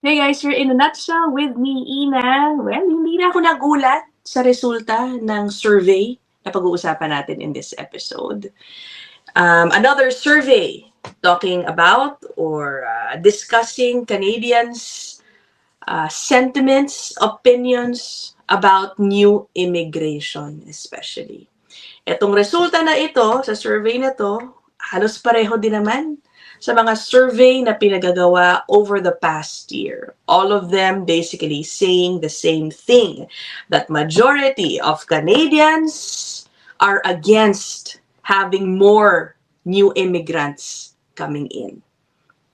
Hey guys, you're in a nutshell with me, Ina. Well, hindi na ako nagulat sa resulta ng survey na pag-uusapan natin in this episode. Another survey talking about or discussing Canadians' sentiments, opinions about new immigration especially. Itong resulta na ito, sa survey na to, halos pareho din naman sa mga survey na pinagagawa over the past year. All of them basically saying the same thing, that majority of Canadians are against having more new immigrants coming in.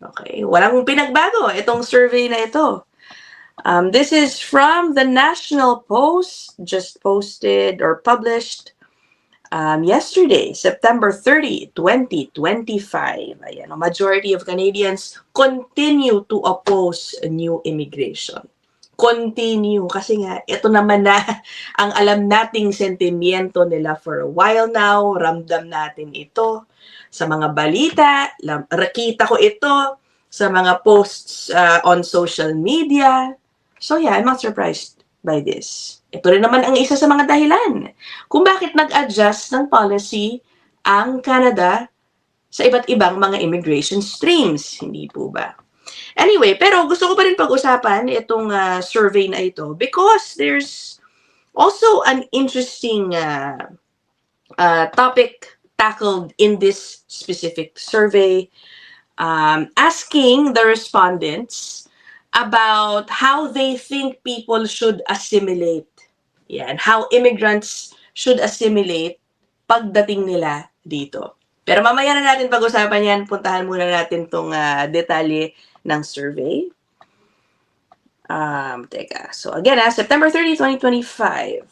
Okay, walang pinagbago itong survey na ito. This is from the National Post, just posted or published yesterday, September 30, 2025. Ayan, a majority of Canadians continue to oppose new immigration. Continue, kasi nga, ito naman na ang alam nating sentimiento nila for a while now. Ramdam natin ito sa mga balita. Rakita ko ito sa mga posts on social media. So yeah, I'm not surprised by this. Ito rin naman ang isa sa mga dahilan kung bakit nag-adjust ng policy ang Canada sa iba't ibang mga immigration streams. Hindi po ba? Anyway, pero gusto ko pa rin pag-usapan itong survey na ito because there's also an interesting topic tackled in this specific survey, asking the respondents about how they think people should assimilate. Yan, how immigrants should assimilate pagdating nila dito. Pero mamaya na natin pag-usapan yan. Puntahan muna natin tong detalye ng survey. So again, September 30, 2025.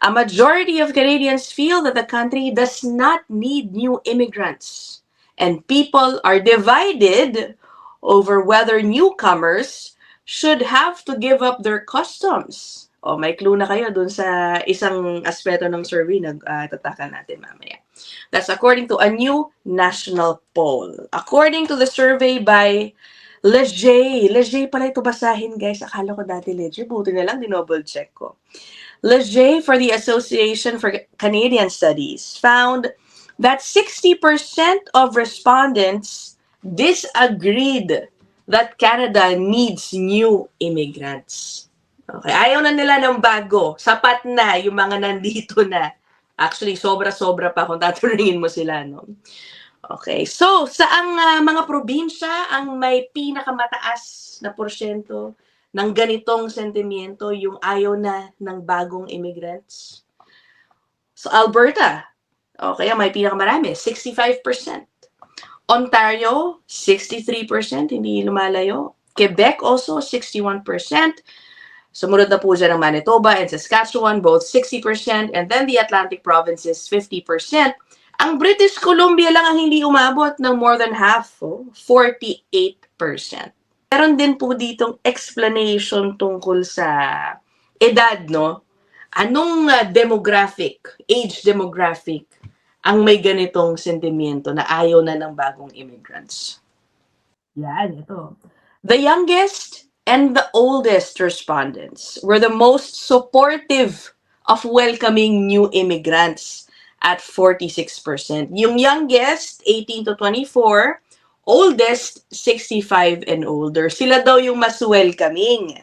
A majority of Canadians feel that the country does not need new immigrants. And people are divided over whether newcomers should have to give up their customs. O, may clue na kayo dun sa isang aspeto ng survey na tatakan natin mamaya. That's according to a new national poll. According to the survey by Leger. Leger pala ito basahin, guys. Akala ko dati Leger. Buti na lang, dinouble check ko. Leger for the Association for Canadian Studies found that 60% of respondents disagreed that Canada needs new immigrants. Okay, ayaw na nila ng bago. Sapat na yung mga nandito na. Actually, sobra-sobra pa kung tatanungin mo sila, no? Okay, so saang mga probinsya ang may pinakamataas na porsyento ng ganitong sentimiento, yung ayaw na ng bagong immigrants? So Alberta, okay, may pinakamarami, 65%. Ontario, 63%, hindi lumalayo. Quebec also, 61%. Sumunod na po dyan ang Manitoba and Saskatchewan, both 60%. And then the Atlantic provinces, 50%. Ang British Columbia lang ang hindi umabot ng more than half, 48%. Meron din po ditong explanation tungkol sa edad, no? Anong demographic, age demographic, ang may ganitong sentimiento na ayaw na ng bagong immigrants? Yan, ito. The youngest and the oldest respondents were the most supportive of welcoming new immigrants at 46%. Yung youngest, 18 to 24, oldest, 65 and older. Sila daw yung mas welcoming.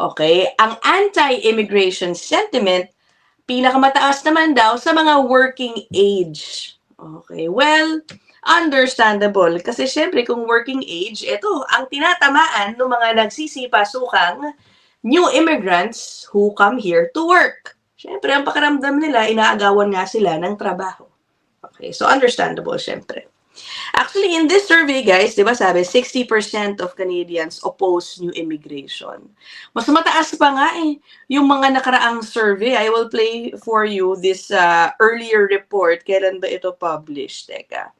Okay? Ang anti-immigration sentiment, pinakamataas naman daw sa mga working age. Okay? Well, understandable. Kasi syempre, kung working age, ito, ang tinatamaan ng mga nagsisipasukang new immigrants who come here to work. Syempre, ang pakiramdam nila, inaagawan nga sila ng trabaho. Okay, so understandable, syempre. Actually, in this survey, guys, di ba sabi, 60% of Canadians oppose new immigration. Mas mataas pa nga yung mga nakaraang survey. I will play for you this earlier report. Kailan ba ito published? Teka.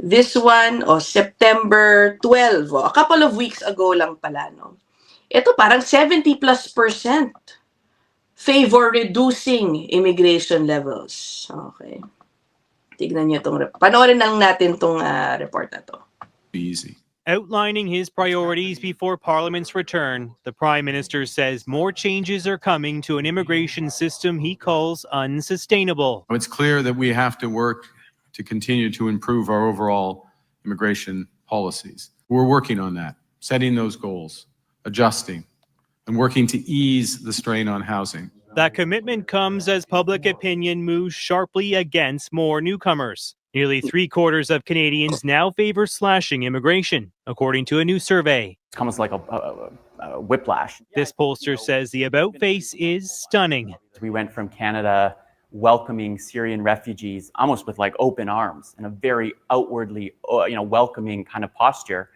This one, September 12. A couple of weeks ago lang pala, no? Ito parang 70+% favor reducing immigration levels. Okay. Tignan nyo itong report. Panoorin lang natin itong report na to. Easy. Outlining his priorities before Parliament's return, the Prime Minister says more changes are coming to an immigration system he calls unsustainable. It's clear that we have to work to continue to improve our overall immigration policies. We're working on that, setting those goals, adjusting, and working to ease the strain on housing. That commitment comes as public opinion moves sharply against more newcomers. Nearly 3/4 of Canadians now favor slashing immigration, according to a new survey. It's almost like a whiplash. This pollster says the about face is stunning. We went from Canada welcoming Syrian refugees almost with like open arms and a very outwardly welcoming kind of posture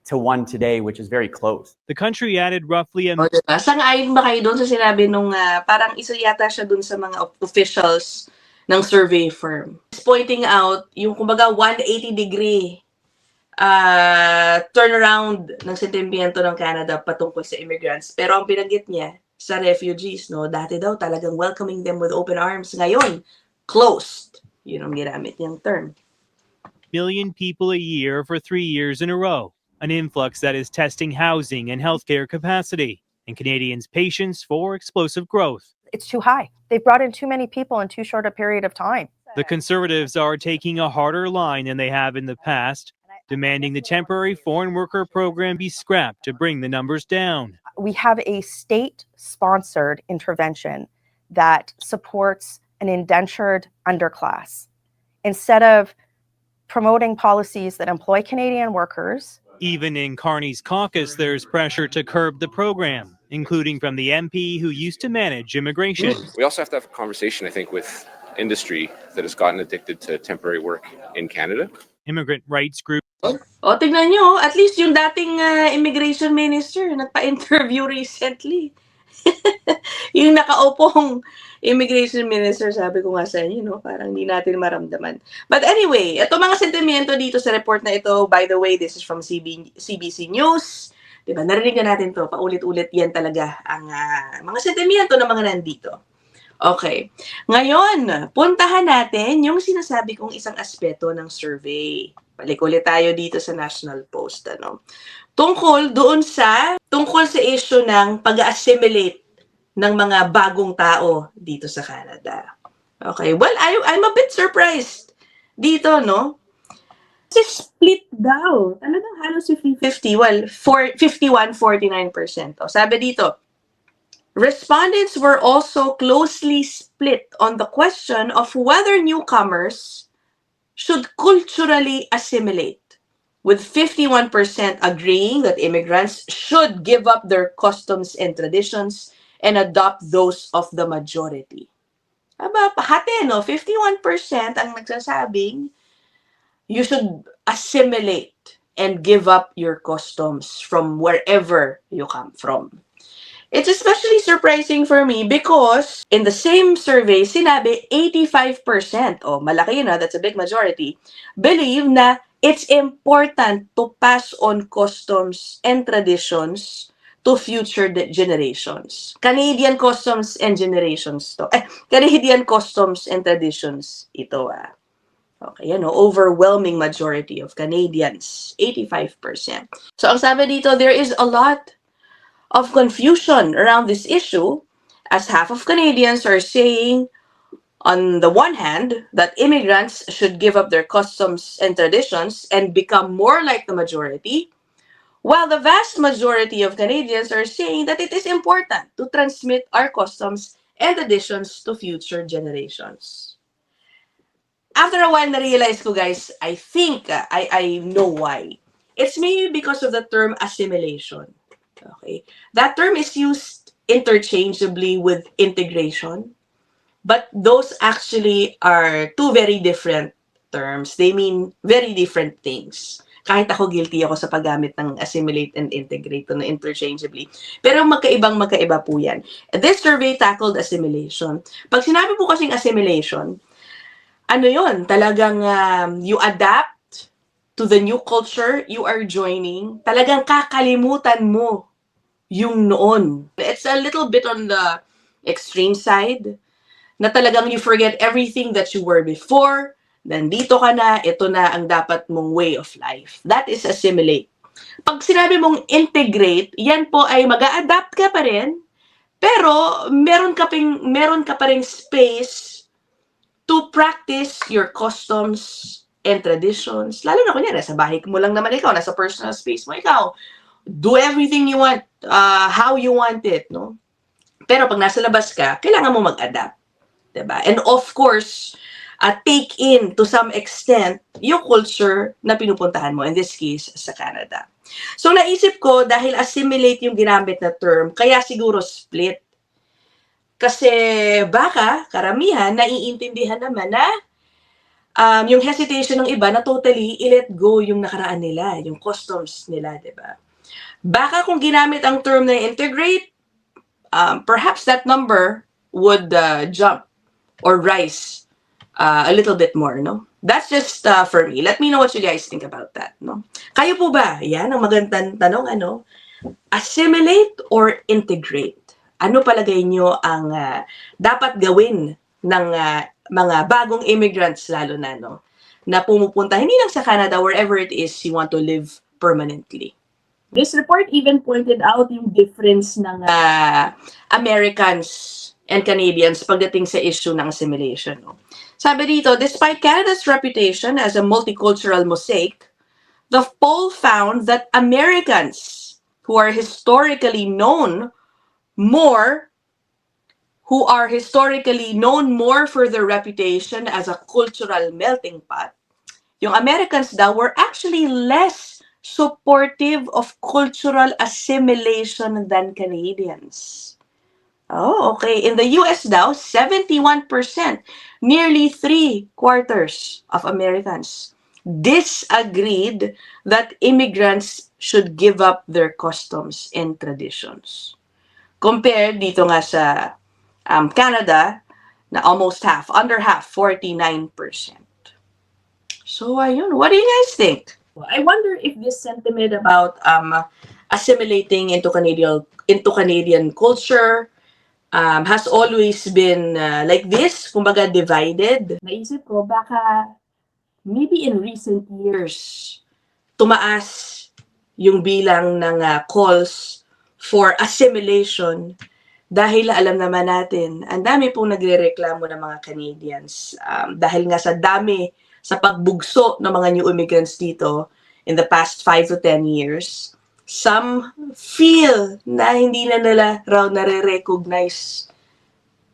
to one today which is very close. The country added roughly a... Diba? Sang-ayon ba kayo doon sa sinabi nung parang isa yata siya doon sa mga officials ng survey firm? It's pointing out yung kumbaga 180-degree turnaround ng sentimiento ng Canada patungkol sa immigrants. Pero ang pinanggit niya sa refugees, no, dati daw talagang welcoming them with open arms. Ngayon, closed. Yun ang ginamit niyang term. Million people a year for 3 years in a row. An influx that is testing housing and healthcare capacity and Canadians' patience for explosive growth. It's too high. They've brought in too many people in too short a period of time. The Conservatives are taking a harder line than they have in the past, demanding the temporary foreign worker program be scrapped to bring the numbers down. We have a state-sponsored intervention that supports an indentured underclass. Instead of promoting policies that employ Canadian workers. Even in Carney's caucus, there's pressure to curb the program, including from the MP who used to manage immigration. We also have to have a conversation, I think, with industry that has gotten addicted to temporary work in Canada. Immigrant rights group. O, tignan nyo, at least yung dating immigration minister nagpa-interview recently. Yung nakaupong immigration minister, sabi ko nga sa inyo, no, parang hindi natin maramdaman. But anyway, ito mga sentimiento dito sa report na ito, by the way, this is from CBC News. Diba, narinig na natin to, paulit-ulit yan talaga ang mga sentimiento ng mga nandito. Okay. Ngayon, puntahan natin yung sinasabi kong isang aspeto ng survey. Balik ulit tayo dito sa National Post, ano. Tungkol sa issue ng pag-assimilate ng mga bagong tao dito sa Canada. Okay, well, I'm a bit surprised dito, no? Kasi split daw. Talagang halos 50-50. Well, 51-49%. O, sabi dito, respondents were also closely split on the question of whether newcomers should culturally assimilate, with 51% agreeing that immigrants should give up their customs and traditions and adopt those of the majority. Aba, pahati, no? 51% ang nagsasabing you should assimilate and give up your customs from wherever you come from. It's especially surprising for me because in the same survey, sinabi 85%, oh, malaki yun, that's a big majority, believe na it's important to pass on customs and traditions to future generations. Canadian customs and generations to. Canadian customs and traditions ito. Okay, overwhelming majority of Canadians, 85%. So ang sabi dito, there is a lot of confusion around this issue, as half of Canadians are saying, on the one hand, that immigrants should give up their customs and traditions and become more like the majority, while the vast majority of Canadians are saying that it is important to transmit our customs and traditions to future generations. After a while, na-realize ko, guys, I think I know why. It's maybe because of the term assimilation. Okay, that term is used interchangeably with integration, but those actually are two very different terms. They mean very different things. Kahit ako, guilty ako sa paggamit ng assimilate and integrate na interchangeably. Pero magkaiba po yan. This survey tackled assimilation. Pag sinabi po kasing assimilation, ano yun? Talagang you adapt to the new culture you are joining. Talagang kakalimutan mo yung noon. It's a little bit on the extreme side, na talagang you forget everything that you were before, nandito ka na, ito na ang dapat mong way of life. That is assimilate. Pag sinabi mong integrate, yan po ay mag-a-adapt ka pa rin, pero meron ka pa ring space to practice your customs and traditions. Lalo na kunyari, sa bahay mo lang naman ikaw, nasa personal space mo ikaw. Do everything you want, how you want it, no? Pero pag nasa labas ka, kailangan mo mag-adapt. Diba? And of course, take in to some extent yung culture na pinupuntahan mo, in this case, sa Canada. So naisip ko, dahil assimilate yung ginamit na term, kaya siguro split. Kasi baka, karamihan, naiintindihan naman na yung hesitation ng iba na totally i-let go yung nakaraan nila, yung customs nila, diba? Baka kung ginamit ang term na integrate, perhaps that number would jump or rise a little bit more, no? That's just for me. Let me know what you guys think about that, no? Kayo po ba? Yan ang magandang tanong, ano? Assimilate or integrate? Ano palagay nyo ang dapat gawin ng mga bagong immigrants, lalo na, no? Na pumupunta, hindi lang sa Canada, wherever it is you want to live permanently. This report even pointed out yung difference ng Americans and Canadians pagdating sa issue ng assimilation. No? Sabi dito, despite Canada's reputation as a multicultural mosaic, the poll found that Americans who are historically known more for their reputation as a cultural melting pot, yung Americans daw were actually less supportive of cultural assimilation than Canadians. Oh, okay. In the US daw, 71%, nearly 3/4 of Americans disagreed that immigrants should give up their customs and traditions. Compared dito nga sa Canada, na almost half, under half, 49%. So, ayun, what do you guys think? I wonder if this sentiment about assimilating into Canadian culture has always been like this, kumbaga divided. Naisip ko, baka maybe in recent years, tumaas yung bilang ng calls for assimilation dahil alam naman natin, ang dami pong nagrereklamo ng mga Canadians dahil nga sa dami sa pagbugso ng mga new immigrants dito in the past 5 to 10 years, some feel na hindi na nila raw nare-recognize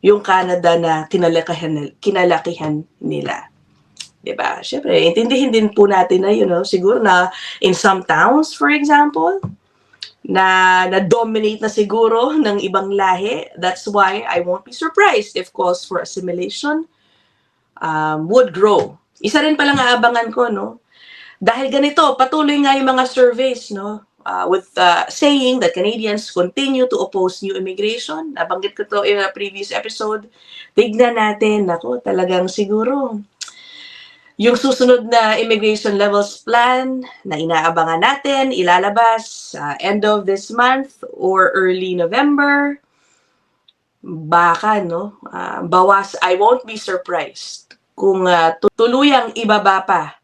yung Canada na kinalakihan nila. Diba? Siyempre, intindihin din po natin na, siguro na in some towns, for example, na dominate na siguro ng ibang lahi. That's why I won't be surprised if calls for assimilation would grow. Isa rin palang aabangan ko, no? Dahil ganito, patuloy nga yung mga surveys, no? With saying that Canadians continue to oppose new immigration. Nabanggit ko to in a previous episode. Tignan natin, ako, talagang siguro, yung susunod na immigration levels plan na inaabangan natin, ilalabas end of this month or early November. Baka, no? Bawas, I won't be surprised kung tuluyang ibaba pa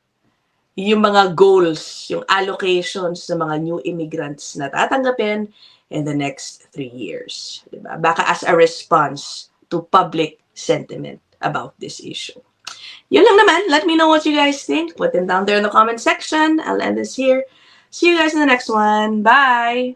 yung mga goals, yung allocations ng mga new immigrants na tatanggapin in the next 3 years. Diba? Baka as a response to public sentiment about this issue. Yun lang naman. Let me know what you guys think. Put them down there in the comment section. I'll end this here. See you guys in the next one. Bye!